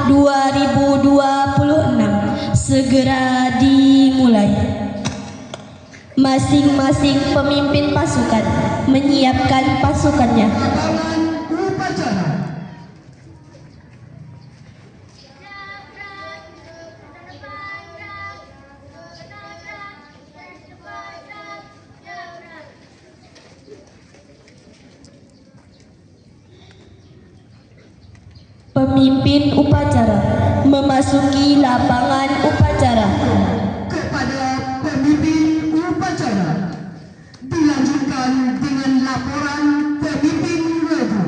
2026 segera dimulai. Masing-masing pemimpin pasukan menyiapkan pasukannya. Pemimpin upacara memasuki lapangan upacara. Kepada pemimpin upacara dilanjutkan dengan laporan pemimpin regu.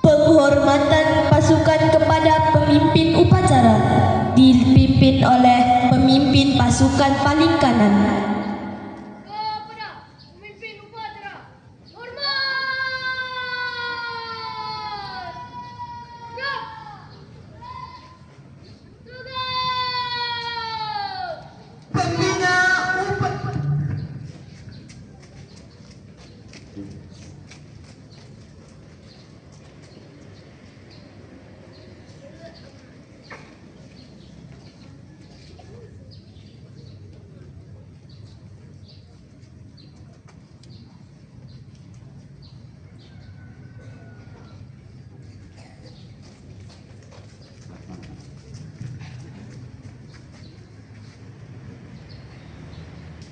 Penghormatan pasukan kepada pemimpin upacara dipimpin oleh pemimpin pasukan paling kanan.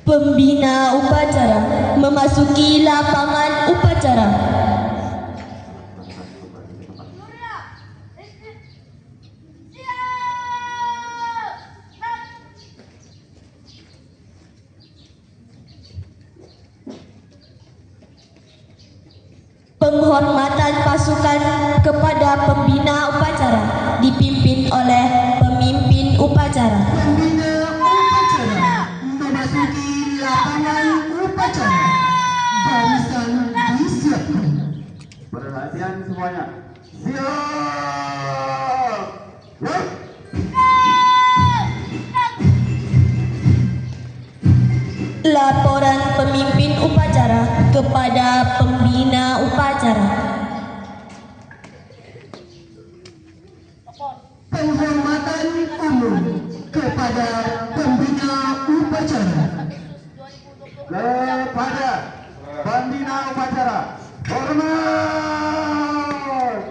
Pembina upacara memasuki lapangan upacara. Penghormatan pasukan kepada pembina upacara dipimpin oleh pemimpin upacara. Lapangan upacara barisan disiapkan. Perhatian semuanya. Siap. Laporan pemimpin upacara kepada pembina upacara. Penghormatan umum kepada pembina upacara. Kepada pembina upacara, hormat.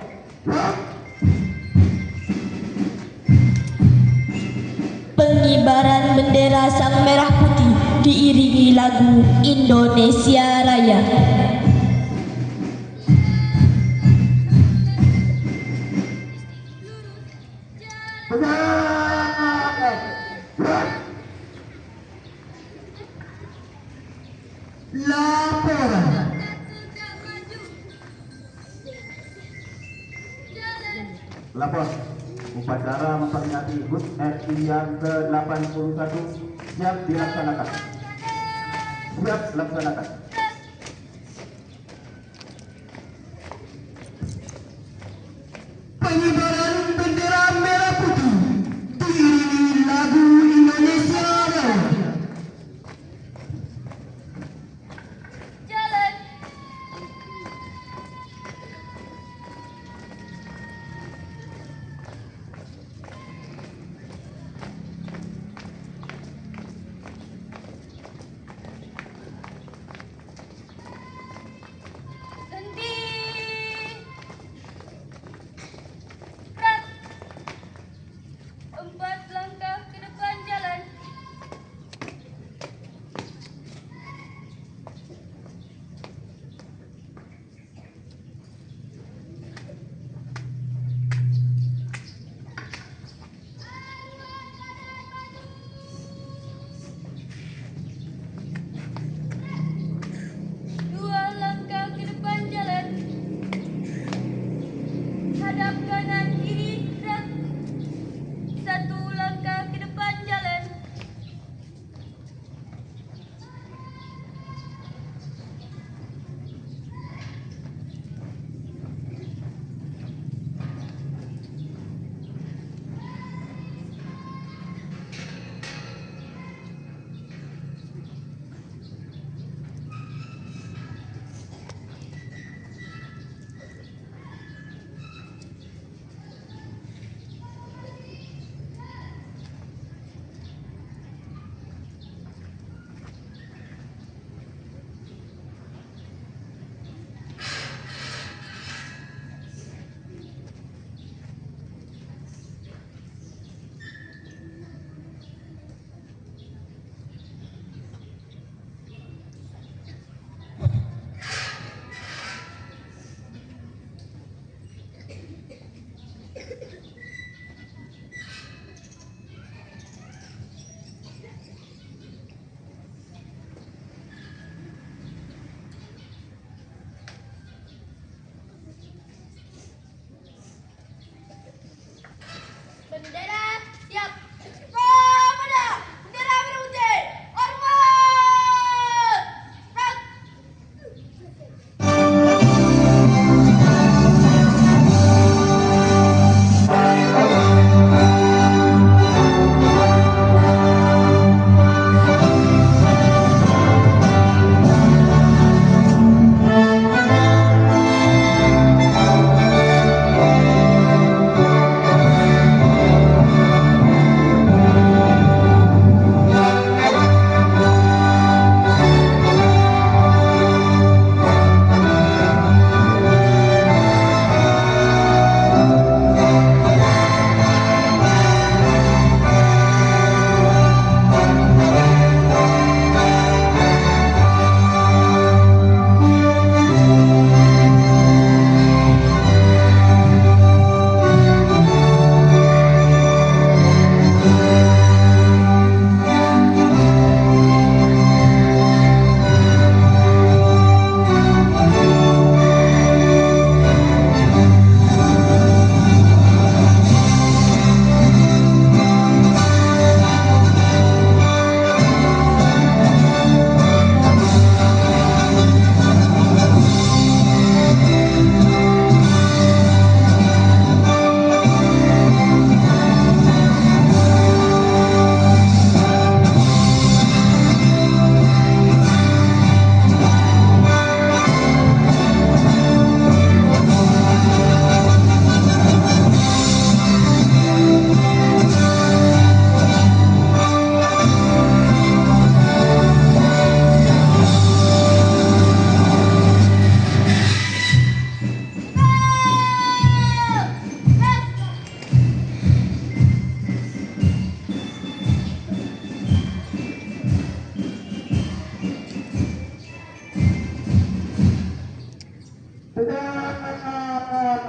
Pengibaran bendera Sang Merah Putih diiringi lagu Indonesia Raya. Laporan. Lapor. Upacara memperingati HUT RI yang ke-81 siap dilaksanakan. Siap dilaksanakan. Pengibaran bendera merah putih diiringi lagu Indonesia Raya.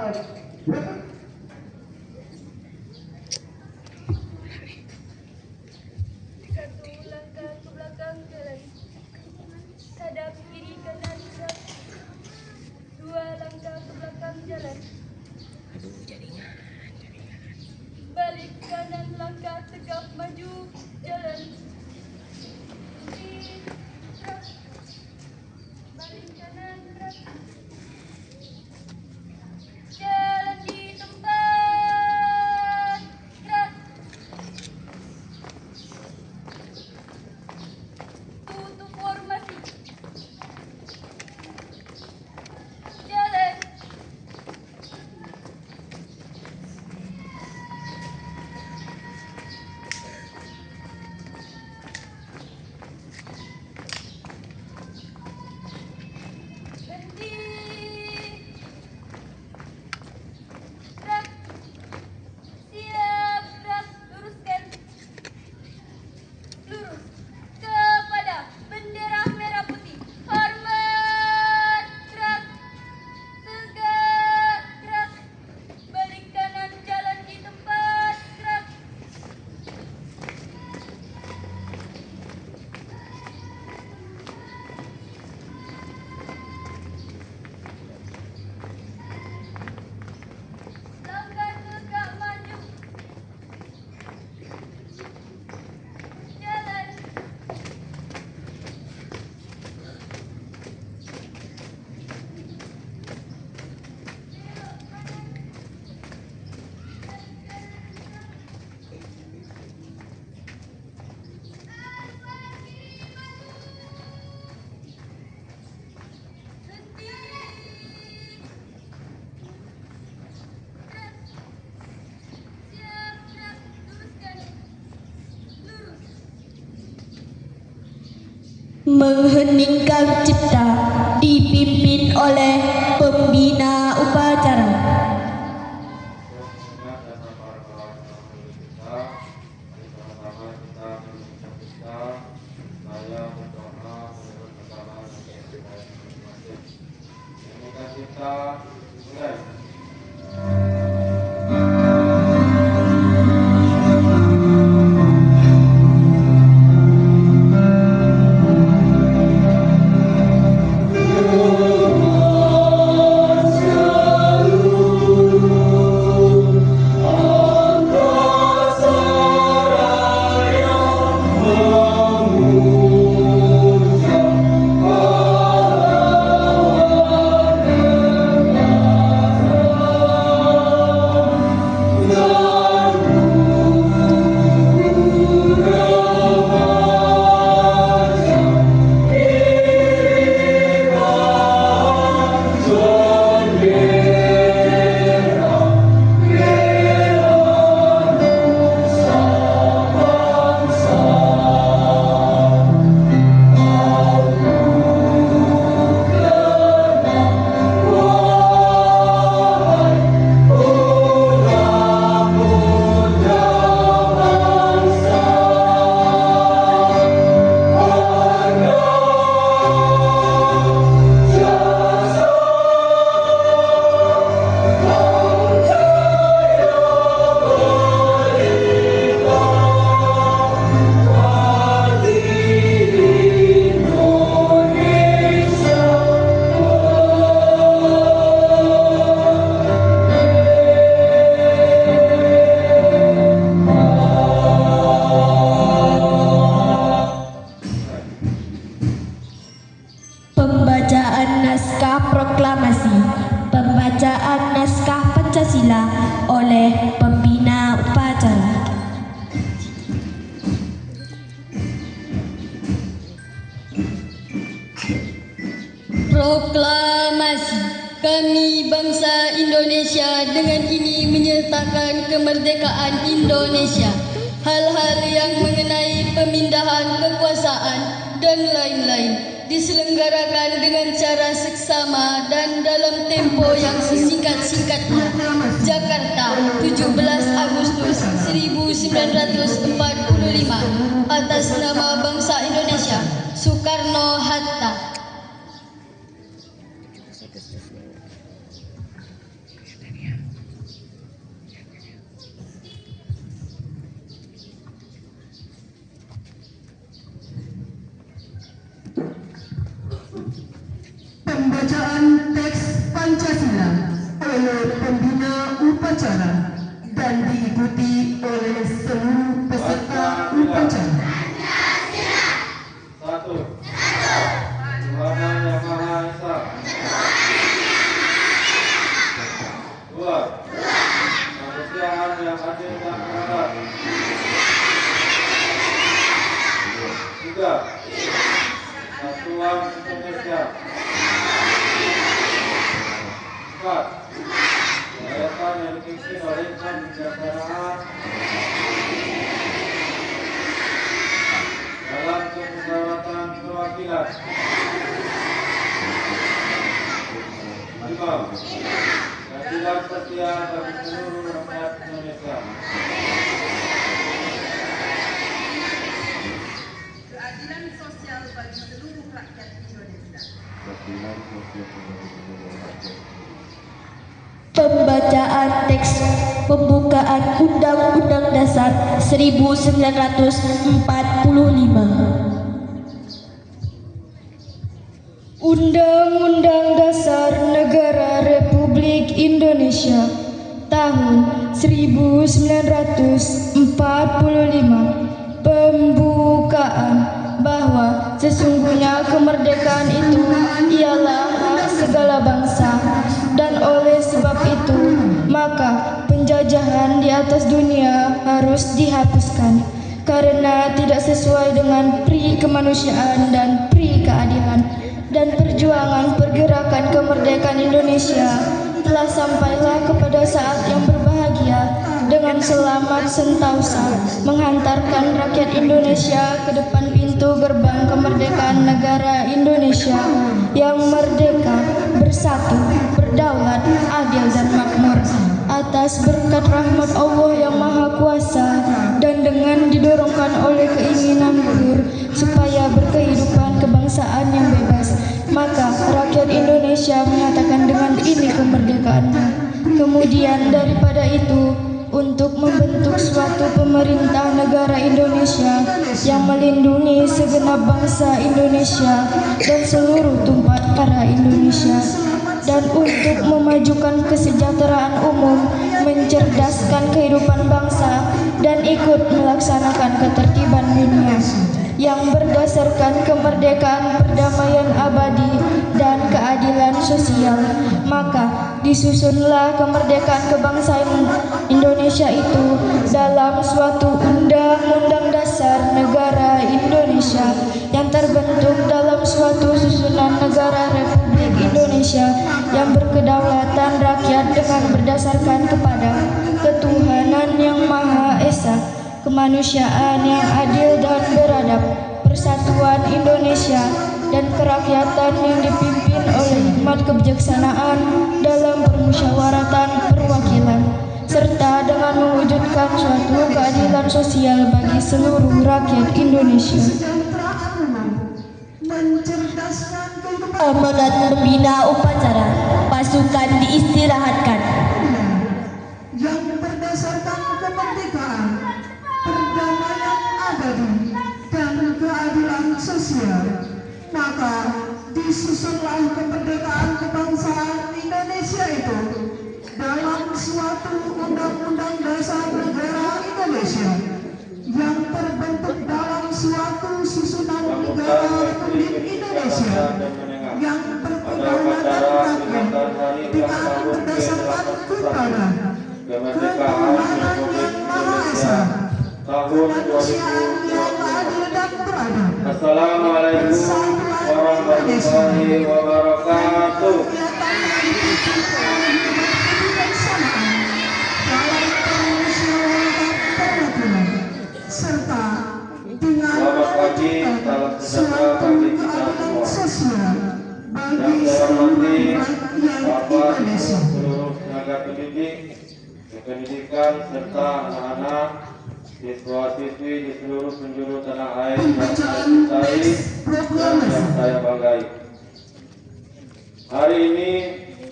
Satu langkah ke belakang jalan, hadap kiri kanan gerak. Dua langkah ke belakang jalan, balik kanan langkah tegap maju jalan. Gerak. Balik kanan gerak. Jalan di tempat, gerak. Tutup formasi. Jalan. Berhenti. Gerak. Siap, gerak, luruskan. Lurus kepada bendera merah putih. Hormat, gerak. Tegak, gerak. Balik kanan jalan di tempat, gerak. Langkah tegak maju. Jalan. Belok kanan. Berhenti. Gerak. Siap, gerak, luruskan. Lurus. Mengheningkan cipta dipimpin oleh pembina upacara. Pembacaan naskah proklamasi, pembacaan naskah Pancasila oleh pembina upacara. Proklamasi. Kami bangsa Indonesia dengan ini menyertakan kemerdekaan Indonesia. Hal-hal yang mengenai pemindahan kekuasaan dan lain-lain diselenggarakan dengan cara seksama dan dalam tempo yang sesingkat-singkatnya. Jakarta, 17 Agustus 1945. Atas nama bangsa Indonesia, Soekarno-Hatta. upacara dan diikuti oleh seluruh peserta upacara. Satu. Tuhan Yang Maha Esa. Dua. Kemanusiaan yang adil dan beradab. Tiga. Persatuan Indonesia. Empat. Kerakyatan yang dipimpin oleh kebijaksanaan dalam kemusyawaratan perwakilan. Lima. Keadilan sosial bagi seluruh rakyat Indonesia. Keadilan sosial bagi seluruh rakyat Indonesia. Pembacaan teks pembukaan Undang-Undang Dasar 1945. Undang-Undang Dasar Negara Republik Indonesia tahun 1945 pembukaan bahwa sesungguhnya kemerdekaan itu ialah hak segala bangsa, dan oleh sebab itu maka penjajahan di atas dunia harus dihapuskan karena tidak sesuai dengan pri kemanusiaan dan pri keadilan. Dan perjuangan pergerakan kemerdekaan Indonesia telah sampailah kepada saat yang berbahagia dengan selamat sentosa menghantarkan rakyat Indonesia ke depan pintu gerbang kemerdekaan negara Indonesia yang merdeka, bersatu, berdaulat, adil dan makmur atas berkat rahmat Allah yang Maha Kuasa dan dengan didorongkan oleh keinginan luhur supaya berkehidupan kebangsaan yang bebas, maka rakyat Indonesia menyatakan dengan ini kemerdekaannya. Kemudian daripada itu, untuk membentuk suatu pemerintah negara Indonesia yang melindungi segenap bangsa Indonesia dan seluruh tumpah darah Indonesia, dan untuk memajukan kesejahteraan umum, mencerdaskan kehidupan bangsa, dan ikut melaksanakan ketertiban dunia yang berdasarkan kemerdekaan, perdamaian abadi, dan keadilan sosial. Maka disusunlah kemerdekaan kebangsaan Indonesia itu dalam suatu Undang-Undang Dasar Negara Indonesia yang terbentuk dalam suatu susunan negara Republik Indonesia yang berkedaulatan rakyat dengan berdasarkan kepada ketuhanan yang Maha Esa, kemanusiaan yang adil dan beradab, persatuan Indonesia, dan kerakyatan yang dipimpin oleh hikmat kebijaksanaan dalam permusyawaratan perwakilan, serta dengan mewujudkan suatu keadilan sosial bagi seluruh rakyat Indonesia. Amanat pembina upacara, pasukan diistirahatkan. Yang berdasarkan kemerdekaan, perdamaian abadi, dan keadilan sosial, maka disusunlah kemerdekaan kebangsaan Indonesia itu dalam suatu Undang-Undang Dasar Negara Indonesia yang terbentuk dalam suatu susunan negara Republik Indonesia yang berkedaulatan rakyat dengan berdasarkan kepada ketuhanan yang Maha Esa, kemanusiaan yang adil dan beradab. Assalamualaikum warahmatullahi wabarakatuh. Serta dengan Selamat pagi, salam sejahtera bagi kita semua. Yang saya hormati Bapak Ibu seluruh tenaga pendidik, kependidikan serta anak-anak, siswa-siswi di seluruh penjuru tanah air yang saya cintai dan yang saya banggai. Hari ini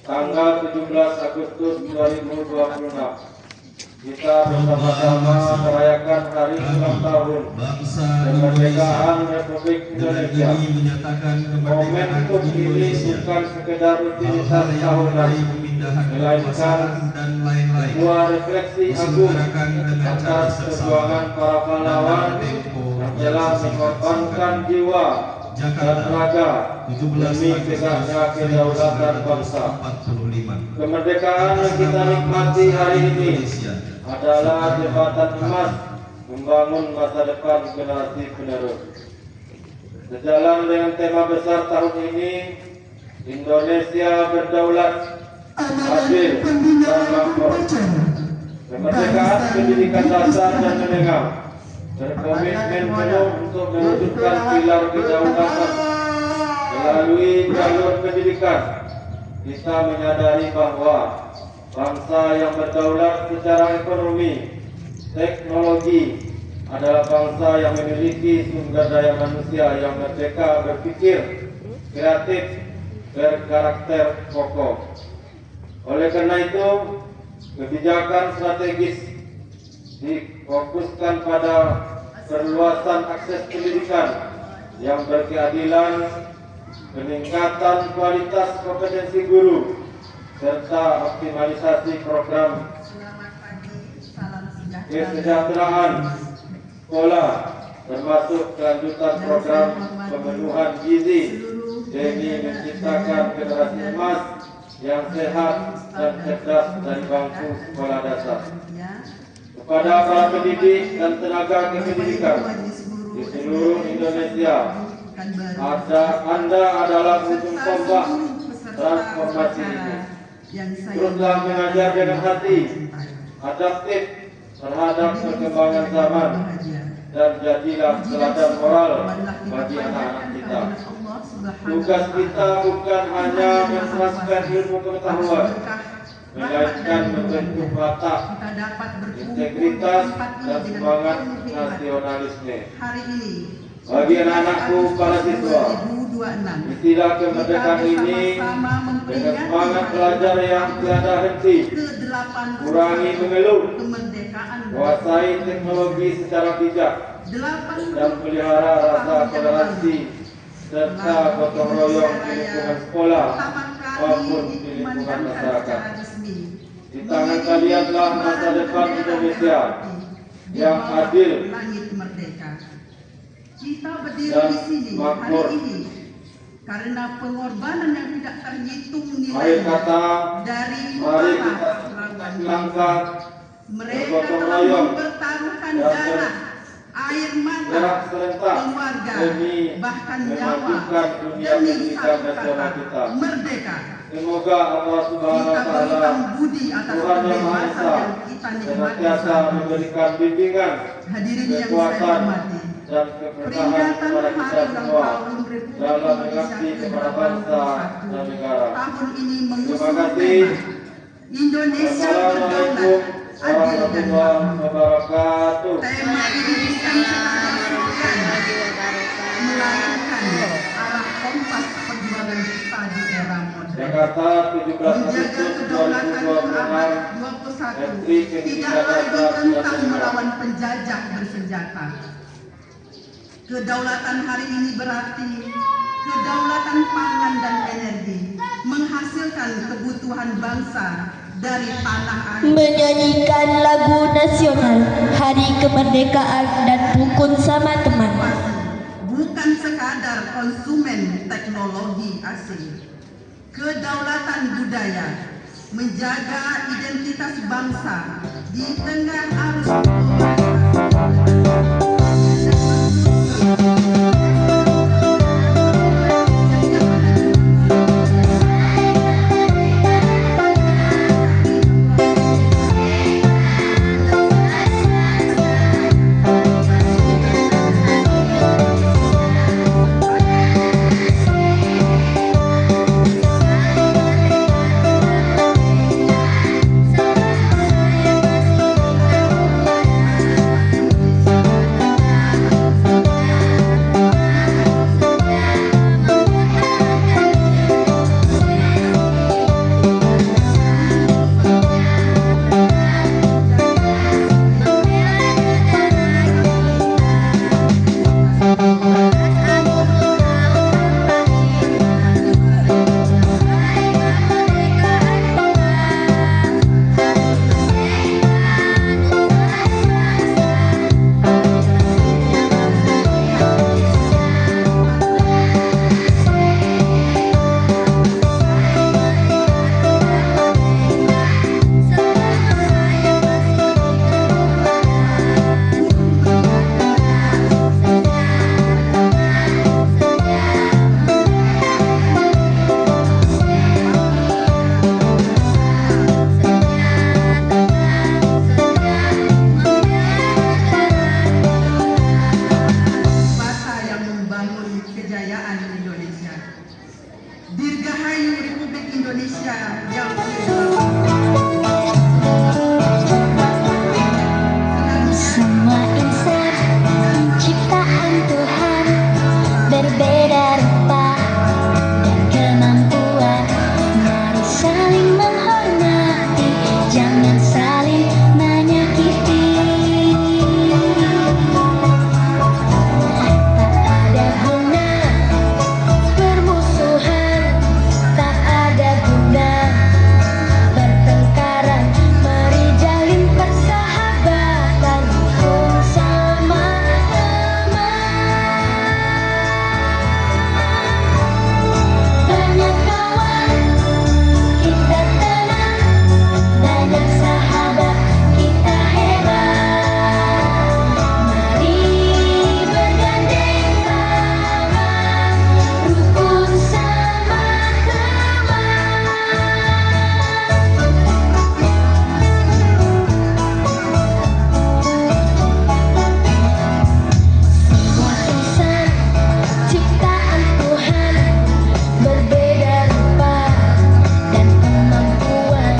tanggal 17 Agustus 2026 kita bersama-sama merayakan hari ulang tahun kemerdekaan Republik Indonesia. Momentum ini bukan sekedar rutinitas tahunan, pemindahan melainkan kekuasaan dan lain-lain. sebuah refleksi agung atas perjuangan para pahlawan yang telah mengorbankan jiwa dan raga demi tegaknya kedaulatan bangsa. Kemerdekaan yang kita nikmati hari ini adalah jembatan emas membangun masa depan generasi penerus. Sejalan dengan tema besar tahun ini, Indonesia berdaulat, adil, dan makmur. Kemerdekaan pendidikan dasar dan menengah berkomitmen penuh untuk mewujudkan pilar kedaulatan. Melalui jalur pendidikan, kita menyadari bahwa bangsa yang berdaulat secara ekonomi, teknologi adalah bangsa yang memiliki sumber daya manusia yang merdeka berpikir, kreatif, berkarakter kokoh. Oleh karena itu, kebijakan strategis difokuskan pada perluasan akses pendidikan yang berkeadilan, peningkatan kualitas kompetensi guru, serta optimalisasi program kesejahteraan sekolah, termasuk kelanjutan program pemenuhan gizi demi menciptakan generasi emas yang sehat dan cerdas dari bangku sekolah dasar. Kepada para pendidik dan tenaga kependidikan di seluruh Indonesia, Anda adalah ujung tombak transformasi ini. Teruslah mengajar dengan hati, adaptif terhadap perkembangan zaman, dan jadilah teladan moral bagi anak-anak kita. Tugas kita bukan hanya menceraskan ilmu pengetahuan, melainkan membentuk watak, integritas, dan semangat nasionalisme. Bagi anak-anakku para siswa, istilah kemerdekaan ini dengan semangat belajar yang tiada henti, kurangi mengeluh, kuasai teknologi secara bijak, dan pelihara rasa toleransi serta gotong royong di lingkungan sekolah maupun di lingkungan masyarakat. Di tangan kalianlah masa depan Indonesia yang adil dan makmur. Karena pengorbanan yang tidak terhitung Mari kata, dari mari kita langkah mereka telah mempertaruhkan darah, air mata, keluarga, bahkan nyawa demi satu kata merdeka. Semoga Allah Subhanahu wa Ta'ala, Tuhan yang Maha Esa, senantiasa memberikan bimbingan, kekuatan, dan keberkahan kepada kita semua dalam mengabdi kepada bangsa dan negara. Terima kasih. Indonesia berdaulat, adil dan makmur. Wabarakatuh. Tema ini bukan sekadar melakukan arah kompas perjuangan kita di era modern. Jakarta 17 Agustus 2026. Tidak lagi tentang melawan penjajah bersenjata. Kedaulatan hari ini berarti kedaulatan pangan dan energi, menghasilkan kebutuhan bangsa dari tanah air. Menyanyikan lagu nasional Hari Kemerdekaan dan Rukun Sama Teman. Bukan sekadar konsumen teknologi asing. Kedaulatan budaya, menjaga identitas bangsa di tengah arus Indonesia yang Semua insan ciptaan Tuhan berbeda rupa dan kemampuan. Mari saling menghormati, jangan saling menyakiti. Tak ada guna permusuhan, tak ada guna bertengkaran. Mari jalin persahabatan, rukun sama teman. Banyak kawan kita tenang, banyak sahabat kita hebat. Mari bergandeng tangan, rukun sama teman. Semua insan ciptaan Tuhan berbeda rupa dan kemampuan.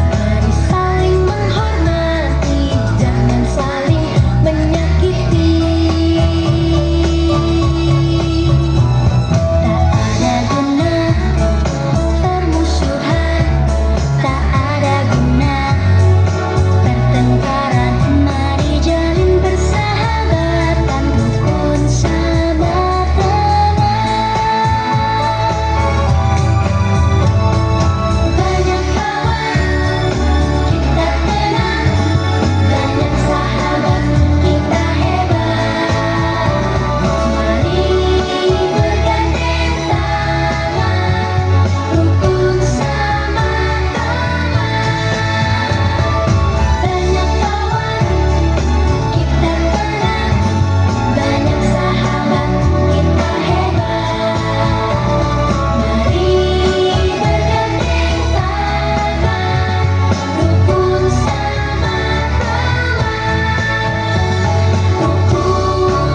Mari saling menghormati, jangan saling menyakiti. Tak ada guna permusuhan, tak ada guna pertengkaran. Mari jalin persahabatan, rukun sama teman. Banyak kawan kita tenang, banyak sahabat kita hebat. Mari bergandeng tangan, rukun sama teman. Banyak kawan kita tenang, banyak sahabat kita hebat. Mari bergandeng tangan, rukun sama teman. Rukun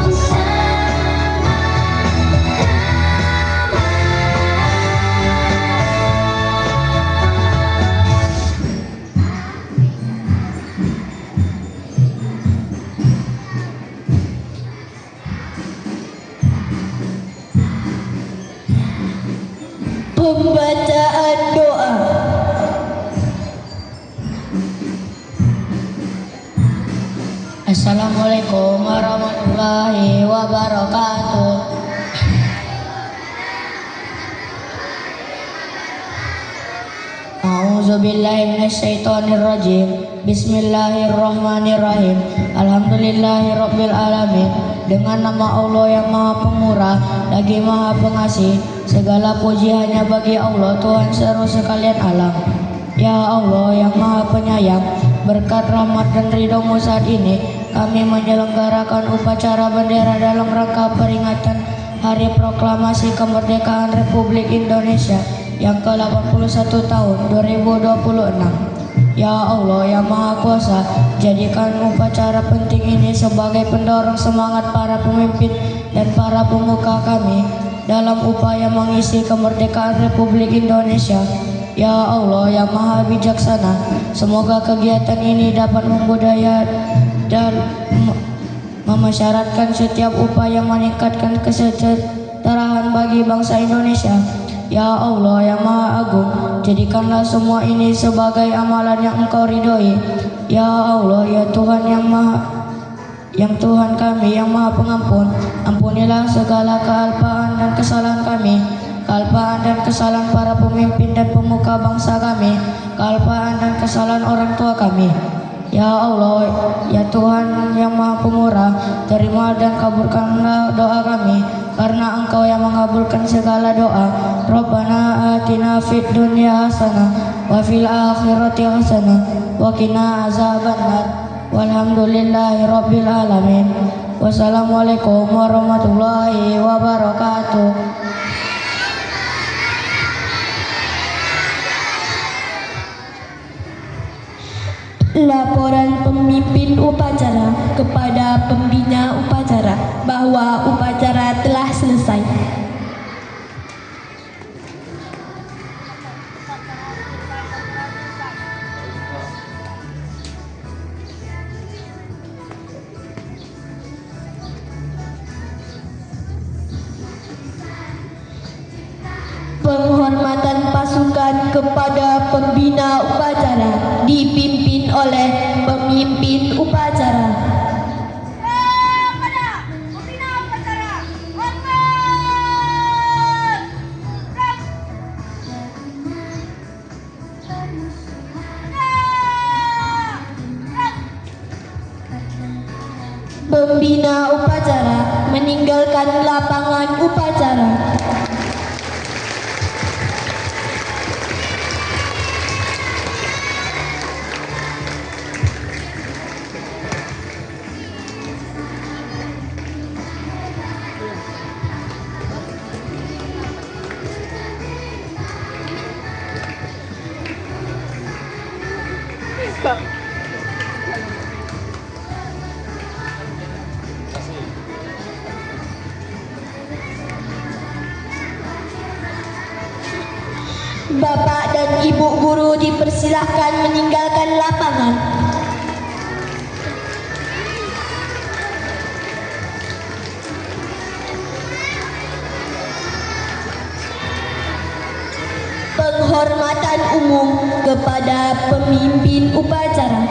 Pembacaan doa. Assalamualaikum warahmatullahi wabarakatuh. A'udzubillahi minasyaitonirrajim. Bismillahirrahmanirrahim. Alhamdulillahirabbil alamin. Dengan nama Allah yang Maha Pemurah lagi Maha Pengasih, segala puji hanya bagi Allah, Tuhan seluruh sekalian alam. Ya Allah yang Maha Penyayang, berkat rahmat dan ridho-Mu saat ini kami menyelenggarakan upacara bendera dalam rangka peringatan Hari Proklamasi Kemerdekaan Republik Indonesia yang ke-81 tahun 2026. Ya Allah yang Maha Kuasa, jadikan upacara penting ini sebagai pendorong semangat para pemimpin dan para pemuka kami dalam upaya mengisi kemerdekaan Republik Indonesia. Ya Allah yang Maha Bijaksana, semoga kegiatan ini dapat membudaya dan memasyaratkan setiap upaya meningkatkan kesejahteraan bagi bangsa Indonesia. Ya Allah yang Maha Agung, jadikanlah semua ini sebagai amalan yang Engkau ridhoi. Ya Allah ya Tuhan yang Tuhan kami yang Maha Pengampun, ampunilah segala kealpaan dan kesalahan kami, kealpaan dan kesalahan para pemimpin dan pemuka bangsa kami, kealpaan dan kesalahan orang tua kami. Ya Allah, ya Tuhan yang Maha Pemurah, terima dan kabulkanlah doa kami, karena Engkau yang mengabulkan segala doa. Rabbana atina fid dunya hasanah wa fil akhirati hasanah wa qina azabannar. Walhamdulillahirabbil alamin. Wassalamualaikum warahmatullahi wabarakatuh. Laporan pemimpin upacara kepada pembina upacara bahwa upacara telah selesai. kepada pembina upacara dipimpin oleh pemimpin upacara. Kepada pembina upacara, hormat. Pembina upacara meninggalkan lapangan upacara. Bapak dan Ibu guru dipersilahkan meninggalkan lapangan. Penghormatan umum kepada pemimpin upacara.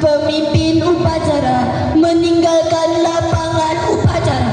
Pemimpin upacara meninggalkan lapangan upacara.